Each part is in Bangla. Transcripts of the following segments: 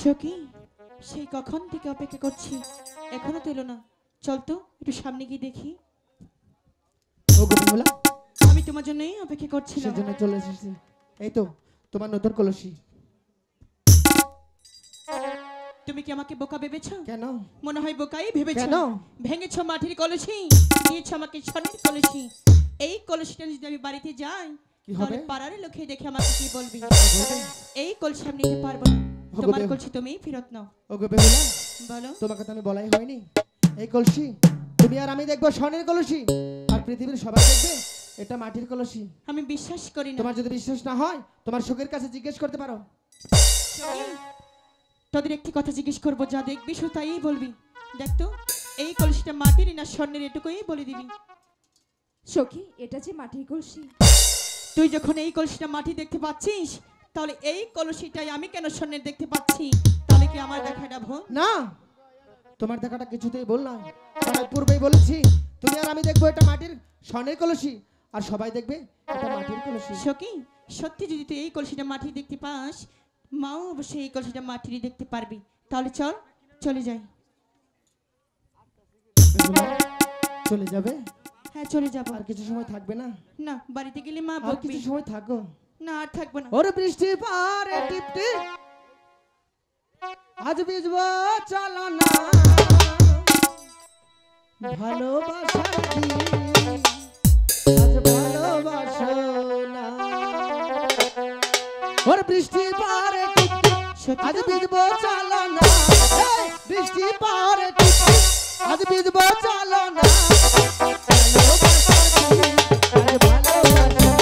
সখী, সেই কখন থেকে অপেক্ষা করছি, এখনো তো এলো না। চল তো একটু সামনে গিয়ে দেখি। ও গোবিন্দা, আমি তোমার জন্যই অপেক্ষা করছিলাম। সেজন্য চলে এসেছি। এই তো তোমার নতুন কলসি। তুমি কি আমাকে বোকা ভেবেছো? কেন? মনে হয় বোকাই ভেবেছো। কেন? ভেঙেছো মাটির কলসি, দিয়েছো আমাকে সোনার কলসি। এই কলসিটা যদি আমি বাড়িতে যাই, কি হবে? তাহলে পাড়ার লোকে দেখে আমাকে কি বলবি? এই কলসি আমি নিতে পারবো না। তোমার কলসি তুমি ফেরত নাও। ও গোবিন্দা, বলো। তোমাকে তো আমি বলাই হয়নি এই কলসি তুমি আর আমি দেখবো স্বর্ণের কলসি, আর পৃথিবীর সবাই দেখবে এটা মাটির কলসি। আমি বিশ্বাস করি না। তোমার যদি বিশ্বাস না হয় তোমার সুখের কাছে জিজ্ঞেস করতে পারো। সখী, তোদের একটি কথা জিজ্ঞেস করবো, যা দেখবি শুধু তাই বলবি। দেখ তো এই কলসিটা মাটির না স্বর্ণের, এটুকুই বলে দিবি। সখী, এটা যে মাটির কলসি। তুই যখন এই কলসিটা মাটি দেখতে পাচ্ছিস, তাহলে এই কলসিটাই আমি কেন স্বর্ণের দেখতে পাচ্ছি? তাহলে কি আমার দেখাটা ভুল? না, তোমার দেখাটা কিছুতেই ভুল নয়। আমি পূর্বেই বলেছি তুমি আর আমি দেখবো এটা মাটির স্বর্ণের কলসি, আর সবাই দেখবে এটা মাটির কলসি। সখী, সত্যি যদি তুই এই কলসিটা মাটি দেখতে পাস, মাও অবশ্যই এই কলসিটা মাটির দেখতে পারবি। তাহলে চল, চলে যাই। চলে যাবে? হ্যাঁ, চলে যাবো। আর কিছু সময় থাকবে না? না, বাড়িতে গেলে মা আর বকবে। কিছু সময় থাকো। না, আর থাকবো না। ওরে বৃষ্টি পারে টিপটি আজ ভিজবো চলো না, ভালোবাসার দিন আজ ভালোবাসো না। ওরে বৃষ্টি পারে টিপটি সত্যি আজ তো? ভিজবো চলো না, এই বৃষ্টি পারে টিপটি আজ ভিজবো চলো না, ভালোবাসার দিন আজ ভালোবাসো না।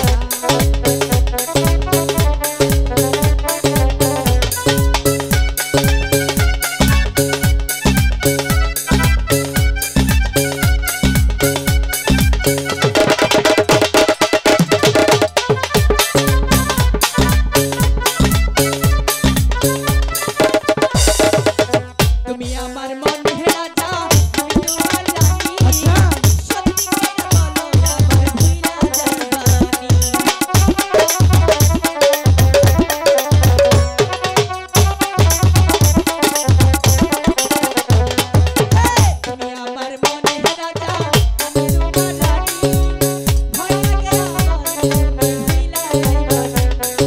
তুমি আমার মনের রাজা, আমি তোমার রানী। আচ্ছা। সত্যি করে বলো, আমার ভুইলা যাইবানি। তুমি আমার মনের রাজা, আমি তোমার রানী। ভয় লাগে আমার, তুমি ভুইলা যাইবানি।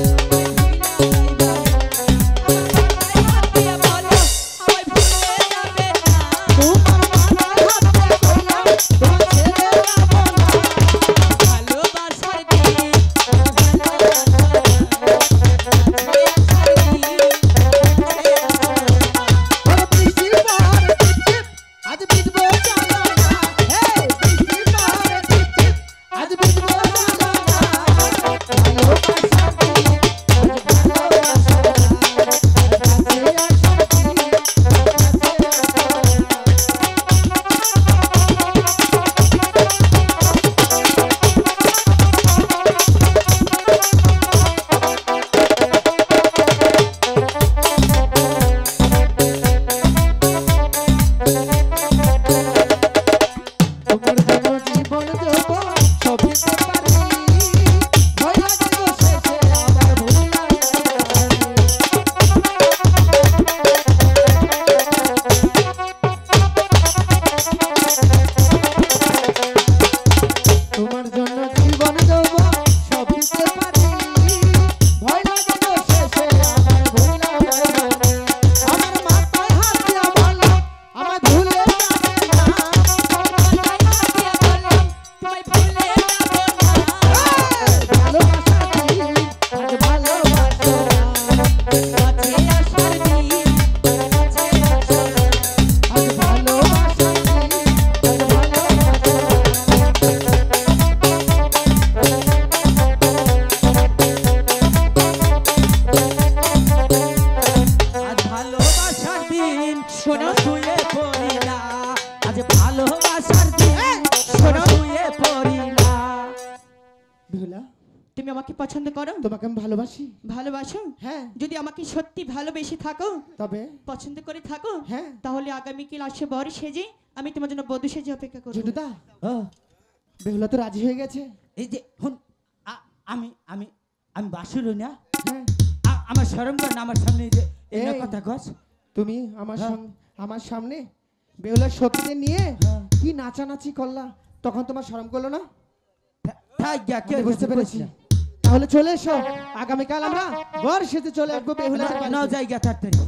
ভুইলা যাইবানি। আমার মাথায় হাত দিয়া বলো, আমায় ভুলে যাবে না। তোমার মাথায় হাত দিয়ে কইলাম তোমার ছেড়ে যাব না। ভালোবাসার দিন, ভালোবাসার দিন, ওরে বৃষ্টি পারে টিপটিপ আজ ভিজবো চলো না, এই বৃষ্টি পারে টিপটিপ আজ ভিজবো চলো না, ভালোবাসার দিন আজ ভালোবাসো না, কাছে আসার দিন কাছে আসো না। তোমার জন্য জীবন দেব সব দিতে পারি, ভয় লাগে গো শেষে আবার ভুলিয়া তোমার জন্য জীবন দেব সব দিতে পারি, ভয় লাগে গো শেষে আবার ভুলিয়া আমার মাথায় হাত দিয়া বলো আমায় ভুলে যাবে না। তোমায় ভুলে যাবো না। ভালোবাসা দিন আজ ভালোবাসো না, কাছে আসার দিন, কাছে আসো না। আজ ভালোবাসা দিন আজ ভালোবাসো আজ ভালোবাসার দিন শোনো শুয়ে পড়ি না, আজ ভালোবাসার দিন শোনো শুয়ে পড়ি না। বেহুলা, তুমি আমাকে পছন্দ করো? তোমাকে আমি ভালোবাসি। ভালোবাসো? হ্যাঁ। যদি আমাকে সত্যি ভালোবেসে থাকো, তবে পছন্দ করে থাকো, হ্যাঁ। তাহলে আগামীকাল আসে বর সেজে আমি তোমার জন্য বধূ সেজে অপেক্ষা করবো। জুটুদা, ও, বেহুলা তো রাজি হয়ে গেছে। এই যে হুন, আমি আমি আমি বাসুর না, হ্যাঁ। আমার শরম করে না আমার সামনে এই যে এই না এই। কথা কস তুমি আমার হ্যাঁ। আমার সামনে বেহুলার সতীকে নিয়ে হ্যাঁ। কি নাচানাচি করলা, তখন তোমার শরম করলো না? থাক গিয়া কে আমি বুঝতে পেরেছি। তাহলে চলে এসো, আগামীকাল আমরা বর সেজে চলে আসবো বেহুলার নাও বাড়িতে। জায়গা তাড়াতাড়ি